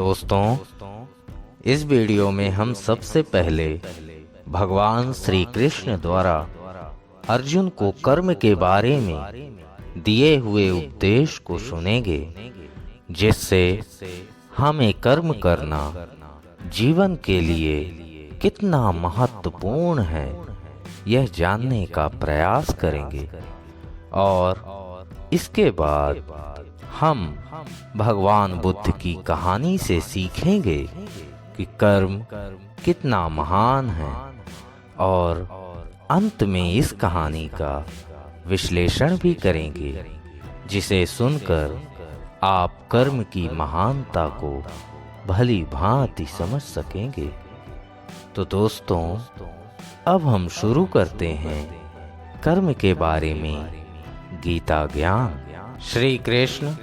दोस्तों, इस वीडियो में हम सबसे पहले भगवान श्री कृष्ण द्वारा अर्जुन को कर्म के बारे में दिए हुए उपदेश को सुनेंगे, जिससे हमें कर्म करना जीवन के लिए कितना महत्वपूर्ण है यह जानने का प्रयास करेंगे। और इसके बाद हम भगवान बुद्ध की कहानी से सीखेंगे कि कर्म कितना महान है, और अंत में इस कहानी का विश्लेषण भी करेंगे, जिसे सुनकर आप कर्म की महानता को भली भांति समझ सकेंगे। तो दोस्तों, अब हम शुरू करते हैं कर्म के बारे में गीता ज्ञान। श्री कृष्ण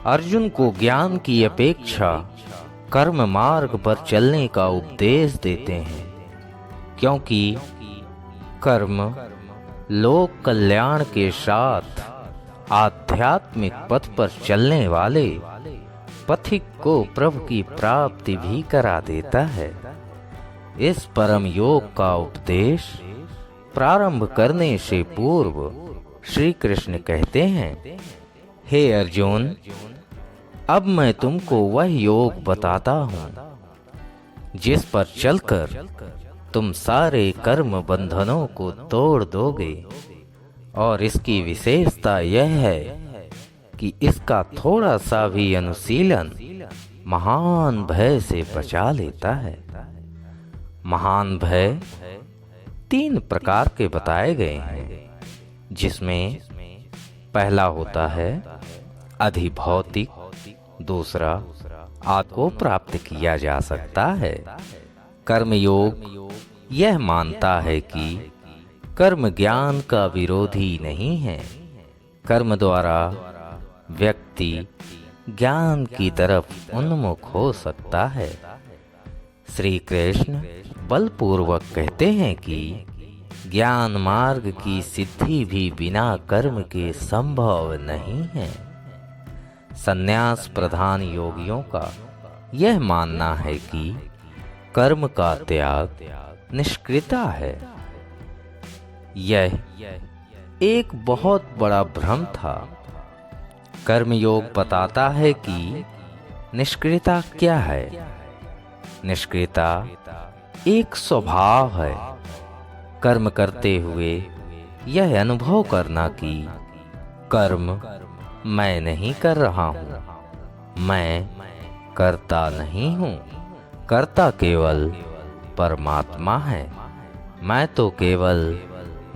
अर्जुन को ज्ञान की अपेक्षा कर्म मार्ग पर चलने का उपदेश देते हैं, क्योंकि कर्म लोक कल्याण के साथ आध्यात्मिक पथ पर चलने वाले पथिक को प्रभु की प्राप्ति भी करा देता है। इस परम योग का उपदेश प्रारंभ करने से पूर्व श्री कृष्ण कहते हैं, हे अर्जुन, अब मैं तुमको वह योग बताता हूँ जिस पर चलकर तुम सारे कर्म बंधनों को तोड़ दोगे। और इसकी विशेषता यह है कि इसका थोड़ा सा भी अनुशीलन महान भय से बचा लेता है। महान भय 3 प्रकार के बताए गए हैं, जिसमें पहला होता है अधिभौतिक, दूसरा आत्म को प्राप्त किया जा सकता है। कर्मयोग यह मानता है कि कर्म ज्ञान का विरोधी नहीं है। कर्म द्वारा व्यक्ति ज्ञान की तरफ उन्मुख हो सकता है। श्री कृष्ण बलपूर्वक कहते हैं कि ज्ञान मार्ग की सिद्धि भी बिना कर्म के संभव नहीं है। संन्यास प्रधान योगियों का यह मानना है कि कर्म का त्याग निष्क्रियता है। यह एक बहुत बड़ा भ्रम था। कर्मयोग बताता है कि निष्क्रियता क्या है। निष्क्रियता एक स्वभाव है। कर्म करते हुए यह अनुभव करना कि कर्म मैं नहीं कर रहा हूँ, मैं करता नहीं हूँ, कर्ता केवल परमात्मा है, मैं तो केवल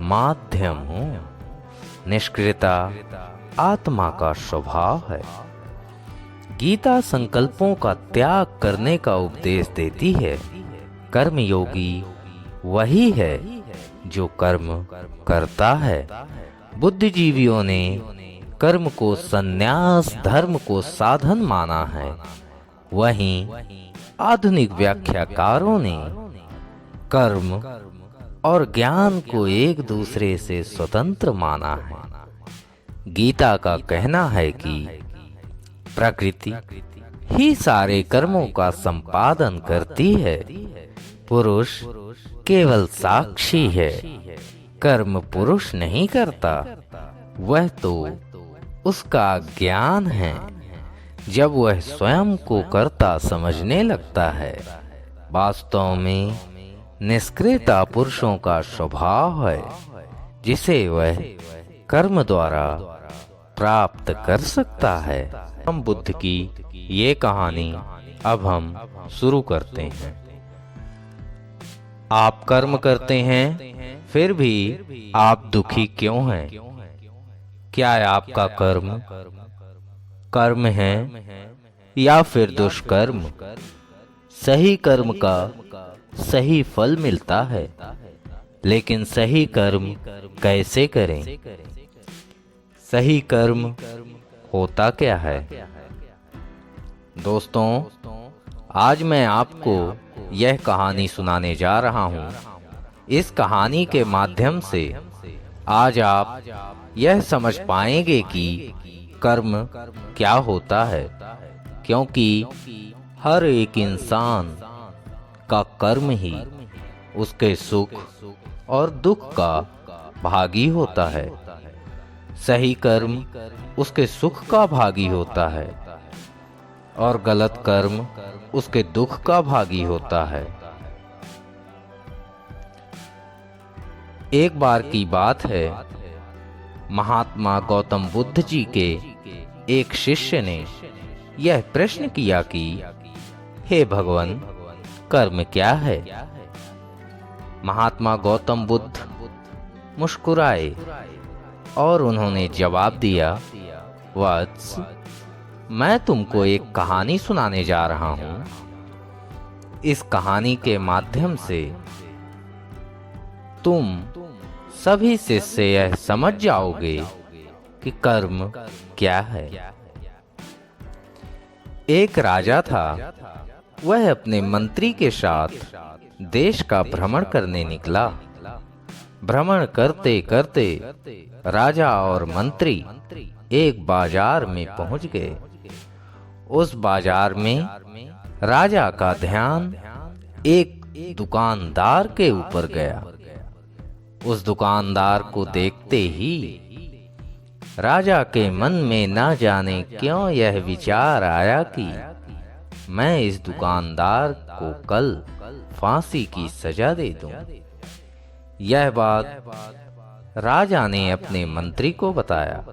माध्यम हूँ। निष्क्रियता आत्मा का स्वभाव है। गीता संकल्पों का त्याग करने का उपदेश देती है। कर्मयोगी वही है जो कर्म करता है। बुद्धिजीवियों ने कर्म को संन्यास धर्म को साधन माना है, वहीं आधुनिक व्याख्याकारों ने कर्म और ज्ञान को एक दूसरे से स्वतंत्र माना है। गीता का कहना है कि प्रकृति ही सारे कर्मों का संपादन करती है, पुरुष केवल साक्षी है। कर्म पुरुष नहीं करता, वह तो उसका ज्ञान है। जब वह स्वयं को कर्ता समझने लगता है। वास्तव में निष्क्रियता पुरुषों का स्वभाव है, जिसे वह कर्म द्वारा प्राप्त कर सकता है। हम बुद्ध की ये कहानी अब हम शुरू करते हैं। आप कर्म करते हैं, फिर भी आप दुखी क्यों हैं? क्या आपका कर्म कर्म है या फिर दुष्कर्म? सही कर्म का सही फल मिलता है, लेकिन सही कर्म कैसे करें? सही कर्म होता क्या है? दोस्तों, आज मैं आपको यह कहानी सुनाने जा रहा हूँ। इस कहानी के माध्यम से आज आप यह समझ पाएंगे कि कर्म क्या होता है, क्योंकि हर एक इंसान का कर्म ही उसके सुख और दुख का भागी होता है। सही कर्म उसके सुख का भागी होता है और गलत कर्म उसके दुख का भागी होता है। एक बार की बात है, महात्मा गौतम बुद्ध जी के एक शिष्य ने यह प्रश्न किया कि हे भगवान, कर्म क्या है? महात्मा गौतम बुद्ध मुस्कुराए और उन्होंने जवाब दिया, वत्स, मैं तुमको एक कहानी सुनाने जा रहा हूं। इस कहानी के माध्यम से तुम सभी शिष्य यह समझ जाओगे कि कर्म क्या है। एक राजा था। वह अपने मंत्री के साथ देश का भ्रमण करने निकला। भ्रमण करते करते राजा और मंत्री एक बाजार में पहुंच गए। उस बाजार में राजा का ध्यान एक दुकानदार के ऊपर गया। उस दुकानदार को देखते ही राजा के मन में न जाने क्यों यह विचार आया कि मैं इस दुकानदार को कल फांसी की सजा दे दूं। यह बात राजा ने अपने मंत्री को बताया।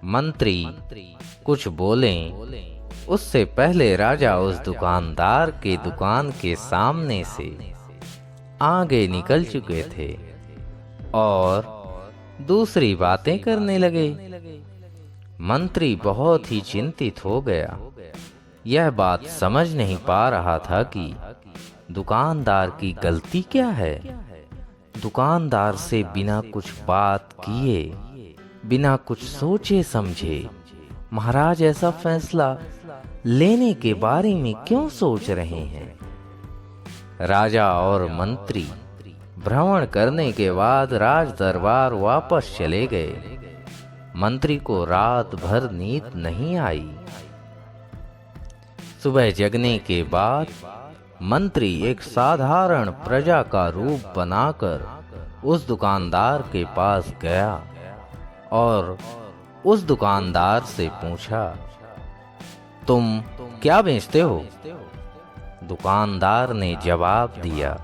मंत्री कुछ बोले उससे पहले राजा उस दुकानदार के दुकान के सामने से आगे निकल चुके थे और दूसरी बातें करने लगे। मंत्री बहुत ही चिंतित हो गया। यह बात समझ नहीं पा रहा था कि दुकानदार की गलती क्या है। दुकानदार से बिना कुछ बात किए, बिना कुछ सोचे समझे महाराज ऐसा फैसला लेने के बारे में क्यों सोच रहे हैं? राजा और मंत्री भ्रमण करने के बाद राज दरबार वापस चले गए। मंत्री को रात भर नींद नहीं आई। सुबह जगने के बाद मंत्री एक साधारण प्रजा का रूप बनाकर उस दुकानदार के पास गया और उस दुकानदार से पूछा, तुम क्या बेचते हो? दुकानदार ने जवाब दिया,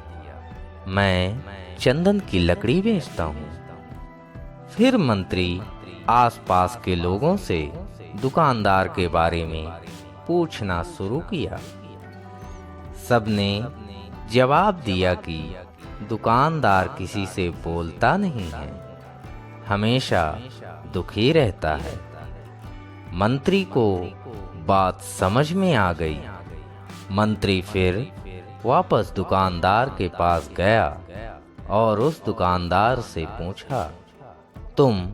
मैं चंदन की लकड़ी बेचता हूँ। फिर मंत्री आसपास के लोगों से दुकानदार के बारे में पूछना शुरू किया। सबने जवाब दिया कि दुकानदार किसी से बोलता नहीं है, हमेशा दुखी रहता है। मंत्री को बात समझ में आ गई। मंत्री फिर वापस दुकानदार के पास गया और उस दुकानदार से पूछा, तुम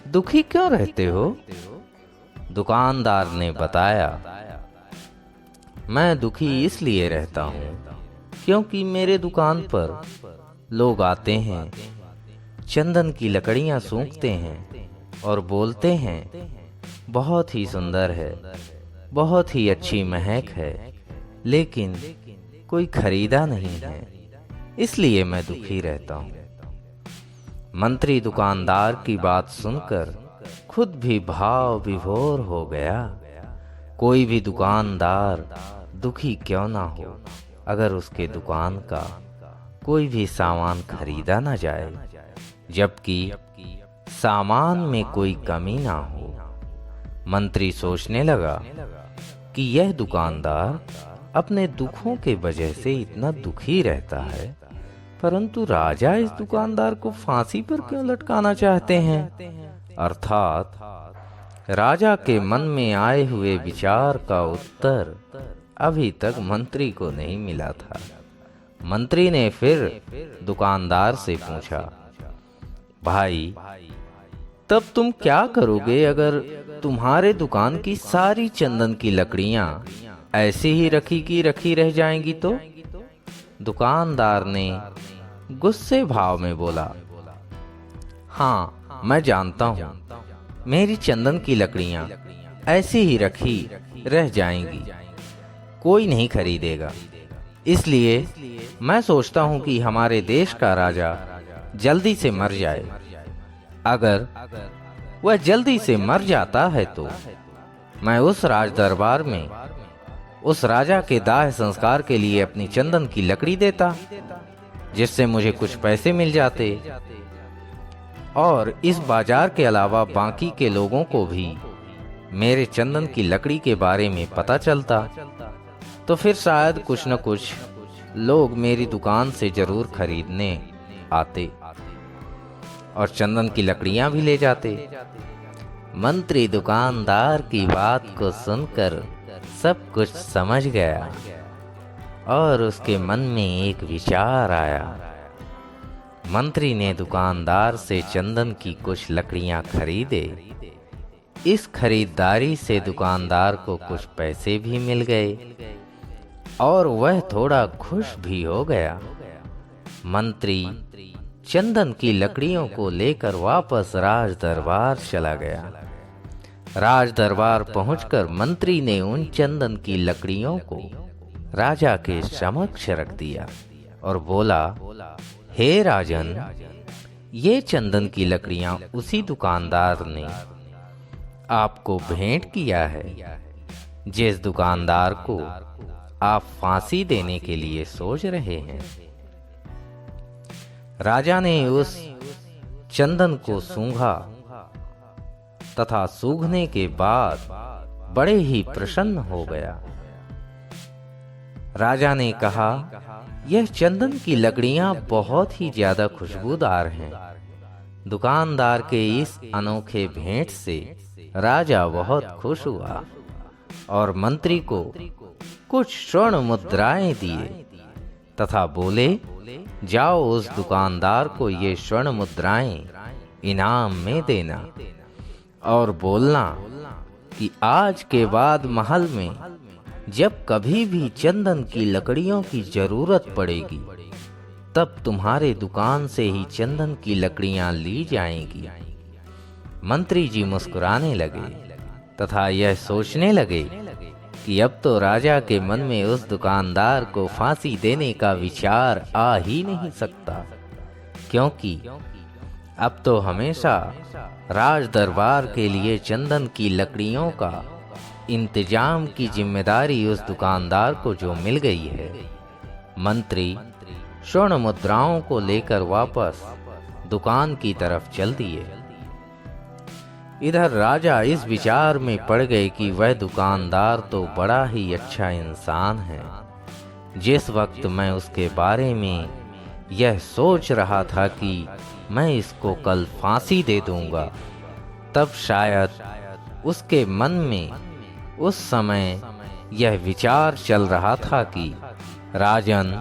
दुखी क्यों रहते हो? दुकानदार ने बताया, मैं दुखी इसलिए रहता हूँ क्योंकि मेरे दुकान पर लोग आते हैं, चंदन की लकड़ियाँ सूंघते हैं और बोलते हैं बहुत ही सुंदर है, बहुत ही अच्छी महक है, लेकिन कोई खरीदा नहीं है, इसलिए मैं दुखी रहता हूँ। मंत्री दुकानदार की बात सुनकर खुद भी भाव विभोर हो गया। कोई भी दुकानदार दुखी क्यों ना हो अगर उसके दुकान का कोई भी सामान खरीदा ना जाए, जबकि सामान में कोई कमी ना हो। मंत्री सोचने लगा कि यह दुकानदार अपने दुखों के वजह से इतना दुखी रहता है, परंतु राजा इस दुकानदार को फांसी पर क्यों लटकाना चाहते हैं? अर्थात राजा के मन में आए हुए विचार का उत्तर अभी तक मंत्री को नहीं मिला था। मंत्री ने फिर दुकानदार से पूछा, भाई, तब तुम क्या करोगे अगर तुम्हारे दुकान की सारी चंदन की लकड़ियां ऐसे ही रखी की रखी रह जाएंगी तो? दुकानदार ने गुस्से भाव में बोला, हाँ, मैं जानता हूँ मेरी चंदन की लकड़ियां ऐसी ही रखी रह जाएंगी, कोई नहीं खरीदेगा। इसलिए मैं सोचता हूँ कि हमारे देश का राजा जल्दी से मर जाए। अगर वह जल्दी से मर जाता है तो मैं उस राज दरबार में उस राजा के दाह संस्कार के लिए अपनी चंदन की लकड़ी देता, जिससे मुझे कुछ पैसे मिल जाते और इस बाजार के अलावा बाकी के लोगों को भी मेरे चंदन की लकड़ी के बारे में पता चलता, तो फिर शायद कुछ न कुछ लोग मेरी दुकान से जरूर खरीदने आते और चंदन की लकड़ियां भी ले जाते। मंत्री दुकानदार की बात को सुनकर सब कुछ समझ गया और उसके मन में एक विचार आया। मंत्री ने दुकानदार से चंदन की कुछ लकड़ियां खरीदे। इस खरीदारी से दुकानदार को कुछ पैसे भी मिल गए और वह थोड़ा खुश भी हो गया। मंत्री चंदन की लकड़ियों को लेकर वापस राज दरबार चला गया। राज दरबार पहुंचकर मंत्री ने उन चंदन की लकड़ियों को राजा के समक्ष रख दिया और बोला, हे राजन, ये चंदन की लकड़ियां उसी दुकानदार ने आपको भेंट किया है जिस दुकानदार को आप फांसी देने के लिए सोच रहे हैं। राजा ने उस चंदन को सूंघा तथा सूंघने के बाद बड़े ही प्रसन्न हो गया। राजा ने कहा, यह चंदन की लकड़ियां बहुत ही ज्यादा खुशबूदार हैं। दुकानदार के इस अनोखे भेंट से राजा बहुत खुश हुआ और मंत्री को कुछ स्वर्ण मुद्राएं दिए तथा बोले, जाओ उस दुकानदार को ये स्वर्ण मुद्राएं इनाम में देना और बोलना कि आज के बाद महल में जब कभी भी चंदन की लकड़ियों की जरूरत पड़ेगी तब तुम्हारे दुकान से ही चंदन की लकड़ियां ली जाएंगी। मंत्री जी मुस्कुराने लगे तथा यह सोचने लगे कि अब तो राजा के मन में उस दुकानदार को फांसी देने का विचार आ ही नहीं सकता, क्योंकि अब तो हमेशा राज दरबार के लिए चंदन की लकड़ियों का इंतजाम की जिम्मेदारी उस दुकानदार को जो मिल गई है। मंत्री स्वर्ण मुद्राओं को लेकर वापस दुकान की तरफ चल दिए। इधर राजा इस विचार में पड़ गए कि वह दुकानदार तो बड़ा ही अच्छा इंसान है। जिस वक्त मैं उसके बारे में यह सोच रहा था कि मैं इसको कल फांसी दे दूंगा, तब शायद उसके मन में उस समय यह विचार चल रहा था कि राजन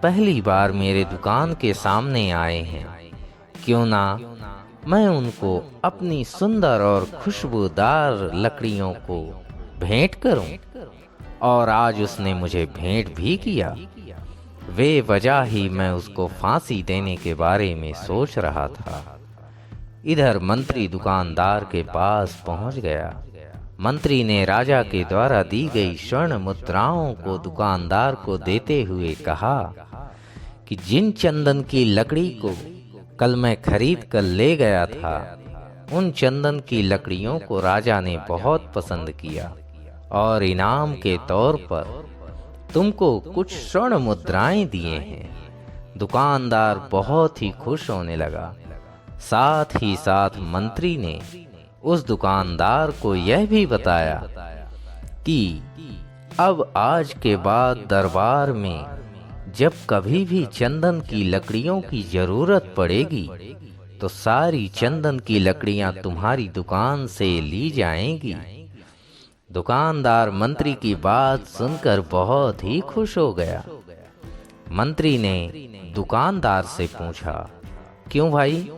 पहली बार मेरे दुकान के सामने आए हैं, क्यों ना मैं उनको अपनी सुंदर और खुशबूदार लकड़ियों को भेंट करूं। और आज उसने मुझे भेंट भी किया, वे वजह ही मैं उसको फांसी देने के बारे में सोच रहा था। इधर मंत्री दुकानदार के पास पहुंच गया। मंत्री ने राजा के द्वारा दी गई स्वर्ण मुद्राओं को दुकानदार को देते हुए कहा कि जिन चंदन की लकड़ी को कल मैं खरीद कर ले गया था, उन चंदन की लकड़ियों को राजा ने बहुत पसंद किया और इनाम के तौर पर तुमको कुछ स्वर्ण मुद्राएं दिए हैं। दुकानदार बहुत ही खुश होने लगा। साथ ही साथ मंत्री ने उस दुकानदार को यह भी बताया कि अब आज के बाद दरबार में जब कभी भी चंदन की लकड़ियों की जरूरत पड़ेगी तो सारी चंदन की लकड़ियां तुम्हारी दुकान से ली जाएंगी। दुकानदार मंत्री की बात सुनकर बहुत ही खुश हो गया। मंत्री ने दुकानदार से पूछा, क्यों भाई,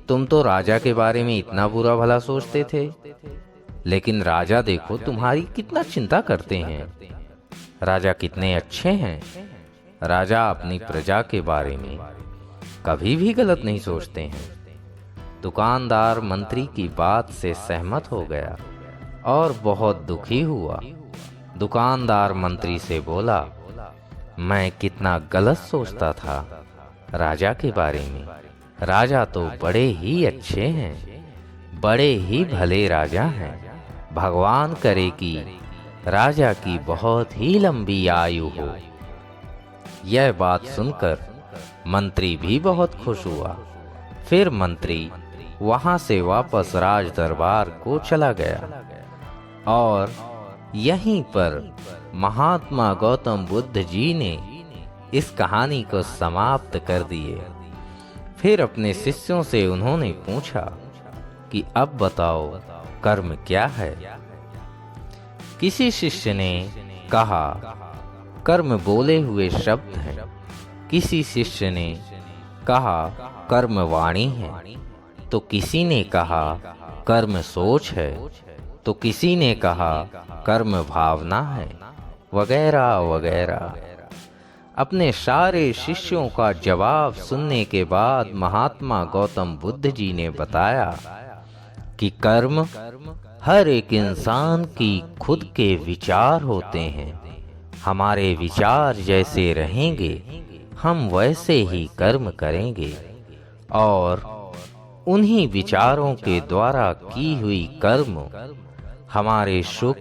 तुम तो राजा के बारे में इतना बुरा भला सोचते थे, लेकिन राजा देखो तुम्हारी कितना चिंता करते हैं। राजा कितने अच्छे हैं। राजा अपनी प्रजा के बारे में कभी भी गलत नहीं सोचते हैं। दुकानदार मंत्री की बात से सहमत हो गया और बहुत दुखी हुआ। दुकानदार मंत्री से बोला, मैं कितना गलत सोचता था राजा के बारे में। राजा तो बड़े ही अच्छे हैं, बड़े ही भले राजा हैं। भगवान करे कि राजा की बहुत ही लंबी आयु हो। यह बात सुनकर मंत्री भी बहुत खुश हुआ। फिर मंत्री वहां से वापस राज दरबार को चला गया और यहीं पर महात्मा गौतम बुद्ध जी ने इस कहानी को समाप्त कर दिए। फिर अपने शिष्यों से उन्होंने पूछा कि अब बताओ कर्म क्या है। किसी शिष्य ने कहा, कर्म बोले हुए शब्द हैं। किसी शिष्य ने कहा, कर्म वाणी है। तो किसी ने कहा, कर्म सोच है। तो किसी ने कहा, कर्म भावना है, वगैरह वगैरह। अपने सारे शिष्यों का जवाब सुनने के बाद महात्मा गौतम बुद्ध जी ने बताया कि कर्म हर एक इंसान की खुद के विचार होते हैं। हमारे विचार जैसे रहेंगे हम वैसे ही कर्म करेंगे और उन्हीं विचारों के द्वारा की हुई कर्म हमारे सुख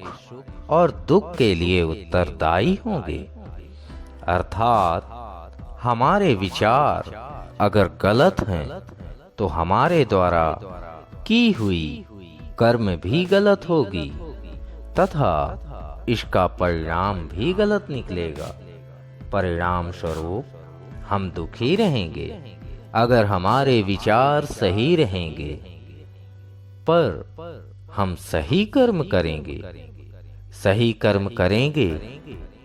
और दुख के लिए उत्तरदायी होंगे। अर्थात हमारे विचार अगर गलत हैं तो हमारे द्वारा की हुई कर्म भी गलत होगी तथा इसका परिणाम भी गलत निकलेगा। परिणाम स्वरूप हम दुखी रहेंगे। अगर हमारे विचार सही रहेंगे पर हम सही कर्म करेंगे, सही कर्म करेंगे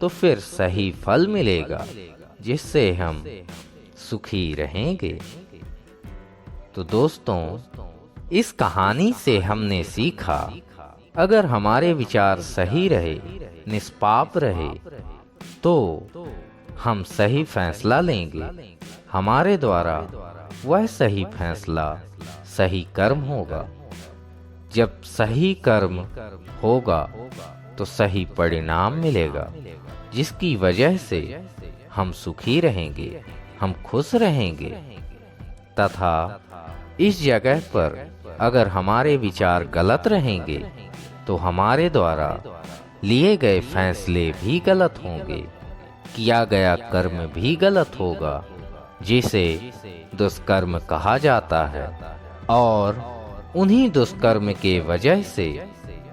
तो फिर सही फल मिलेगा जिससे हम सुखी रहेंगे। तो दोस्तों, इस कहानी से हमने सीखा, अगर हमारे विचार सही रहे, निष्पाप रहे तो हम सही फैसला लेंगे। हमारे द्वारा वह सही फैसला सही कर्म होगा। जब सही कर्म होगा तो सही परिणाम मिलेगा जिसकी वजह से हम सुखी रहेंगे, हम खुश रहेंगे। तथा इस जगह पर अगर हमारे विचार गलत रहेंगे तो हमारे द्वारा लिए गए फैसले भी गलत होंगे, किया गया कर्म भी गलत होगा जिसे दुष्कर्म कहा जाता है और उन्हीं दुष्कर्म के वजह से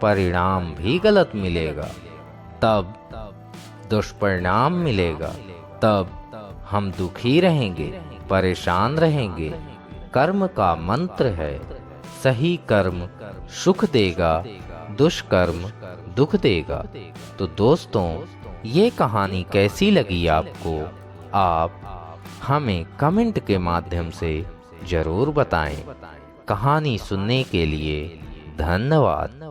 परिणाम भी गलत मिलेगा। तब दुष्परिणाम मिलेगा, तब हम दुखी रहेंगे, परेशान रहेंगे। कर्म का मंत्र है, सही कर्म सुख देगा, दुष्कर्म दुख देगा। तो दोस्तों, ये कहानी कैसी लगी आपको? आप हमें कमेंट के माध्यम से जरूर बताएं। कहानी सुनने के लिए धन्यवाद।